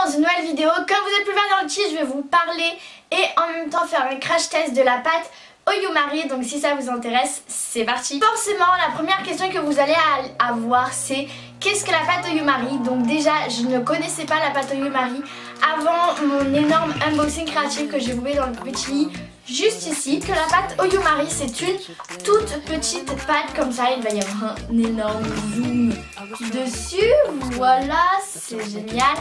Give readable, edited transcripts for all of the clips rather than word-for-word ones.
dans une nouvelle vidéo. Comme vous êtes plus vers dans le titre, je vais vous parler et en même temps faire un crash test de la pâte Oyumari. Donc si ça vous intéresse, c'est parti. Forcément, la première question que vous allez avoir, c'est qu'est-ce que la pâte Oyumari? Donc déjà, je ne connaissais pas la pâte Oyumari avant mon énorme unboxing créatif que j'ai trouvé dans le petit lit juste ici. Que la pâte Oyumari, c'est une toute petite pâte comme ça. Il va y avoir un énorme zoom dessus. Voilà, c'est génial.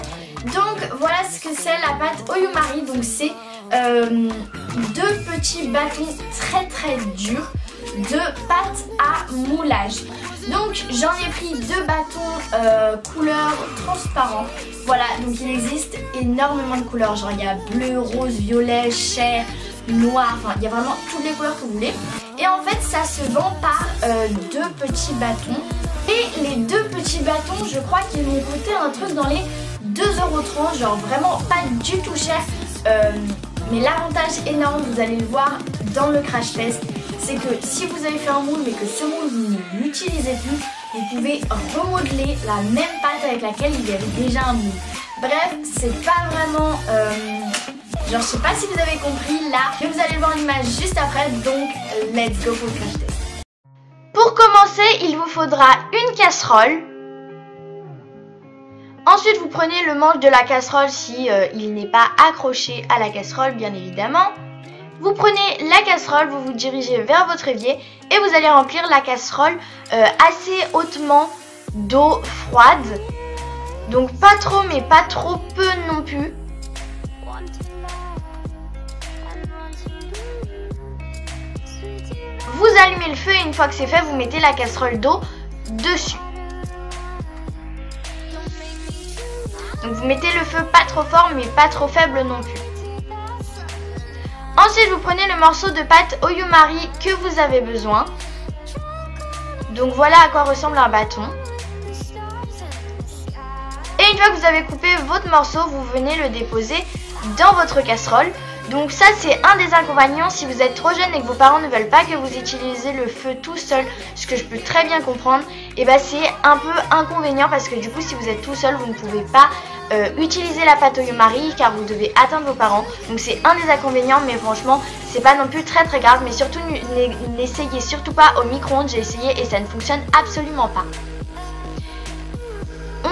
Donc voilà ce que c'est la pâte Oyumari. Donc c'est deux petits bâtons très durs de pâte à moulage. Donc j'en ai pris deux bâtons couleur transparent. Voilà, donc il existe énormément de couleurs. Genre il y a bleu, rose, violet, chair, noir, enfin il y a vraiment toutes les couleurs que vous voulez. Et en fait ça se vend par deux petits bâtons. Et les deux petits bâtons, je crois qu'ils vont coûter un truc dans les 2,30 €, genre vraiment pas du tout cher. Mais l'avantage énorme, vous allez le voir dans le crash test, c'est que si vous avez fait un moule mais que ce moule vous ne l'utilisez plus, vous pouvez remodeler la même pâte avec laquelle il y avait déjà un moule. Bref, c'est pas vraiment... genre je sais pas si vous avez compris là, mais vous allez voir l'image juste après, donc let's go pour le crash test. Pour commencer, il vous faudra une casserole. Ensuite, vous prenez le manche de la casserole si il n'est pas accroché à la casserole, bien évidemment. Vous prenez la casserole, vous vous dirigez vers votre évier et vous allez remplir la casserole assez hautement d'eau froide. Donc pas trop, mais pas trop peu non plus. Vous allumez le feu et une fois que c'est fait, vous mettez la casserole d'eau dessus. Donc vous mettez le feu pas trop fort mais pas trop faible non plus. Ensuite vous prenez le morceau de pâte Oyumari que vous avez besoin. Donc voilà à quoi ressemble un bâton. Et une fois que vous avez coupé votre morceau, vous venez le déposer dans votre casserole. Donc ça c'est un des inconvénients si vous êtes trop jeune et que vos parents ne veulent pas que vous utilisiez le feu tout seul, ce que je peux très bien comprendre, et bah c'est un peu inconvénient parce que du coup si vous êtes tout seul vous ne pouvez pas utiliser la pâte Oyumari car vous devez atteindre vos parents. Donc c'est un des inconvénients, mais franchement c'est pas non plus très grave, mais surtout n'essayez surtout pas au micro-ondes. J'ai essayé et ça ne fonctionne absolument pas.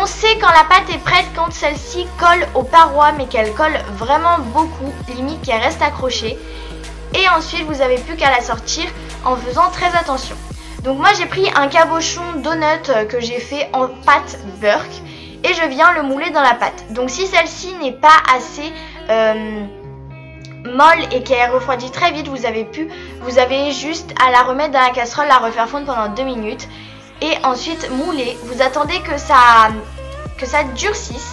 On sait quand la pâte est prête quand celle-ci colle aux parois, mais qu'elle colle vraiment beaucoup, limite qu'elle reste accrochée. Et ensuite vous n'avez plus qu'à la sortir en faisant très attention. Donc moi j'ai pris un cabochon donut que j'ai fait en pâte Burke et je viens le mouler dans la pâte. Donc si celle-ci n'est pas assez molle et qu'elle refroidit très vite, vous avez juste à la remettre dans la casserole, la refaire fondre pendant 2 minutes. Et ensuite mouler, vous attendez que ça durcisse.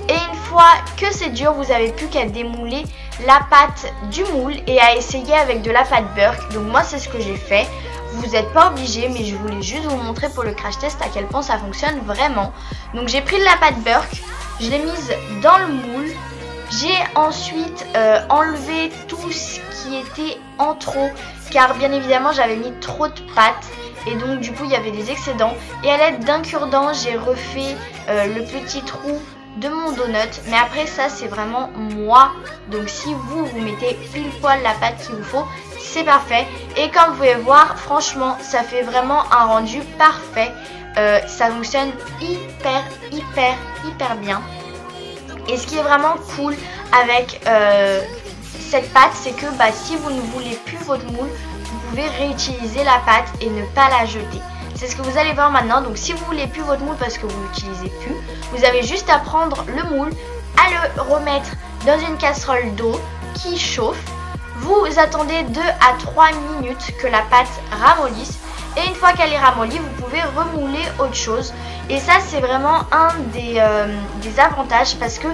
Et une fois que c'est dur, vous n'avez plus qu'à démouler la pâte du moule et à essayer avec de la pâte Burke. Donc moi c'est ce que j'ai fait. Vous n'êtes pas obligé, mais je voulais juste vous montrer pour le crash test à quel point ça fonctionne vraiment. Donc j'ai pris de la pâte Burke, je l'ai mise dans le moule. J'ai ensuite enlevé tout ce qui était en trop, car bien évidemment j'avais mis trop de pâte. Et donc du coup il y avait des excédents. Et à l'aide d'un cure-dent j'ai refait le petit trou de mon donut. Mais après ça c'est vraiment moi. Donc si vous mettez pile poil la pâte qu'il vous faut, c'est parfait. Et comme vous pouvez voir, franchement ça fait vraiment un rendu parfait. Ça fonctionne hyper bien. Et ce qui est vraiment cool avec cette pâte, c'est que si vous ne voulez plus votre moule, vous pouvez réutiliser la pâte et ne pas la jeter. C'est ce que vous allez voir maintenant. Donc si vous voulez plus votre moule parce que vous l'utilisez plus, vous avez juste à prendre le moule, à le remettre dans une casserole d'eau qui chauffe. Vous attendez 2 à 3 minutes que la pâte ramollisse. Et une fois qu'elle est ramollie, vous pouvez remouler autre chose. Et ça c'est vraiment un des avantages, parce que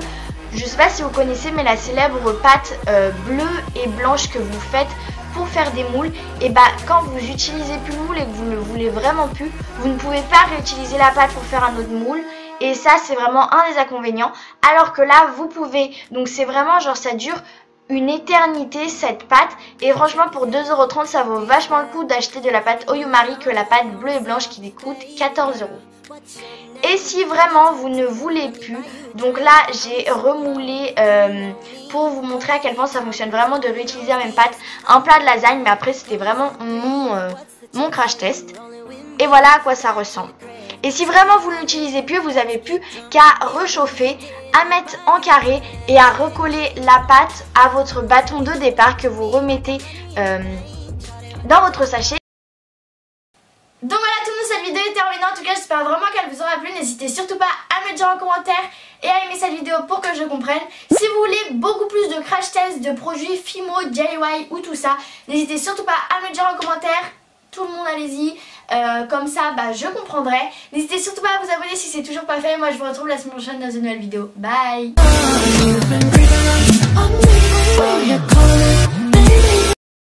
je sais pas si vous connaissez, mais la célèbre pâte bleue et blanche que vous faites pour faire des moules, et quand vous utilisez plus le moule et que vous ne le voulez vraiment plus, vous ne pouvez pas réutiliser la pâte pour faire un autre moule. Et ça c'est vraiment un des inconvénients. Alors que là vous pouvez, donc c'est vraiment genre ça dure une éternité cette pâte et franchement pour 2,30 € ça vaut vachement le coup d'acheter de la pâte Oyumari que la pâte bleue et blanche qui coûte 14 €. Et si vraiment vous ne voulez plus, donc là j'ai remoulé pour vous montrer à quel point ça fonctionne vraiment de réutiliser la même pâte, un plat de lasagne, mais après c'était vraiment mon crash test. Et voilà à quoi ça ressemble. Et si vraiment vous ne l'utilisez plus, vous n'avez plus qu'à rechauffer, à mettre en carré et à recoller la pâte à votre bâton de départ que vous remettez dans votre sachet. Donc voilà tout le monde, cette vidéo est terminée. En tout cas j'espère vraiment qu'elle vous aura plu. N'hésitez surtout pas à me dire en commentaire et à aimer cette vidéo pour que je comprenne. Si vous voulez beaucoup plus de crash tests de produits Fimo, DIY ou tout ça, n'hésitez surtout pas à me dire en commentaire. Tout le monde allez-y, comme ça je comprendrai. N'hésitez surtout pas à vous abonner si c'est toujours pas fait. Moi je vous retrouve la semaine prochaine dans une nouvelle vidéo. Bye.